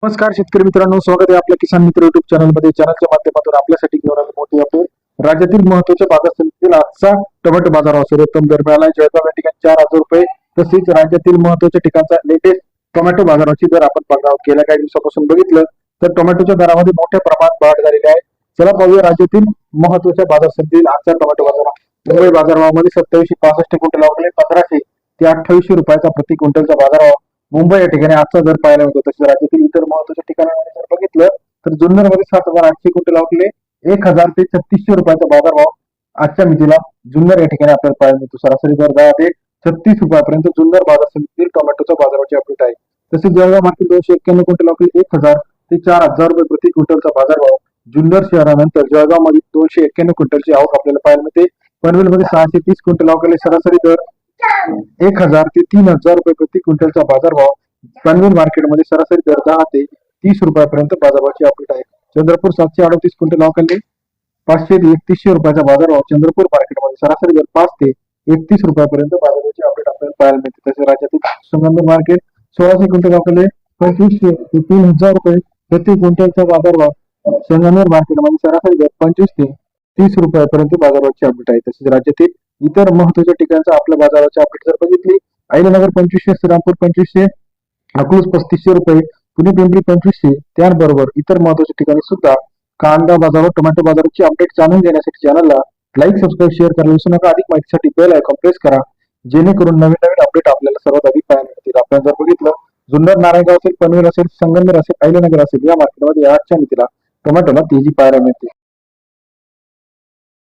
नमस्कार शेतकरी मित्रांनो, स्वागत आहे आपल्या किसान मित्र युट्यूब चॅनलमध्ये. चॅनलच्या माध्यमातून आपल्यासाठी घेऊन आले मोठी अपडेट. राज्यातील महत्त्वाच्या बाजार समितीतील आजचा टोमॅटो बाजारावर सर्वोत्तम दर मिळाला. जळगाव या ठिकाणी 4,000 रुपये. तसेच राज्यातील महत्त्वाच्या ठिकाणचा लेटेस्ट टोमॅटो बाजाराची दर आपण बघणार आहोत. गेल्या काही दिवसापासून बघितलं तर टोमॅटोच्या दरामध्ये मोठ्या प्रमाणात वाढ झालेली आहे. चला पाहूया राज्यातील महत्त्वाच्या बाजार समितीतील आजचा टोमॅटो बाजार. मुंबई बाजारभावामध्ये 2765 क्विंटल आवकले 1500 ते 2800 रुपयाचा प्रति क्विंटलचा बाजारभाव मुंबई या ठिकाणी आजचा दर पाहायला मिळतो. तसेच राज्यातील इतर महत्त्वाच्या ठिकाणांमध्ये जर बघितलं तर जुन्नरमध्ये 7,800 क्विंटल आवकले 1000 ते 3600 रुपयाचा बाजारभाव आजच्या मितीला जुन्नर या ठिकाणी आपल्याला पाहायला मिळतो. सरासरी दर 10 ते 36 रुपयापर्यंत जुन्नर बाजार समितीतील टोमॅटोचा बाजाराची अपडेट आहे. तसेच जळगाव मार्केट 291 क्विंटल आवकले 1000 ते 4000 रुपये प्रति क्विंटलचा बाजारभाव. जुन्नर शहरानंतर जळगाव मध्ये 291 क्विंटलची आवक आपल्याला पाहायला मिळते. पनवेलमध्ये 630 क्विंटल आवकले सरासरी दर 1000 ते 3000 रुपये प्रति क्विंटलचा बाजारभाव. पनवेल मार्केटमध्ये सरासरी दर 10 ते 30 रुपयापर्यंत बाजारभावाची अपडेट आहे. चंद्रपूर 738 क्विंटल आवकले 500 ते 3100 रुपयाचा बाजारभाव. चंद्रपूर मार्केटमध्ये सरासरी दर 5 ते 31 रुपयापर्यंत बाजारभावाची अपडेट आपल्याला पाहायला मिळते. तसेच राज्यातील संगमनेर मार्केट 1600 क्विंटल आवकले 2500 ते 3000 रुपये प्रति क्विंटलचा बाजारभाव. संगमनेर मार्केटमध्ये सरासरी दर 25 ते 30 रुपयापर्यंत बाजाराची अपडेट आहे. तसेच राज्यातील इतर महत्त्वाच्या ठिकाणचा आपल्या बाजाराची अपडेट जर बघितली, अहिल्यानगर 2500, श्रीरामपूर 2500, अकलूज 3500 रुपये, पुणे पिंपरी 2500. त्याचबरोबर इतर महत्त्वाच्या ठिकाणी सुद्धा कांदा बाजार, टोमॅटो बाजाराची अपडेट जाणून घेण्यासाठी चॅनलला लाईक, सबस्क्राईब, शेअर करायला विसरू नका. अधिक माहितीसाठी बेल आयकॉन प्रेस करा, जेणेकरून नवीन नवीन अपडेट आपल्याला सर्वात आधी पाहायला मिळतील. आपण जर बघितलं, जुन्नर, नारायणगाव असेल, पनवेल असेल, संगमनेर असेल, अहिल्यानगर असेल, या मार्केटमध्ये आजच्या मितीला टोमॅटोला तेजी पाहायला मिळते.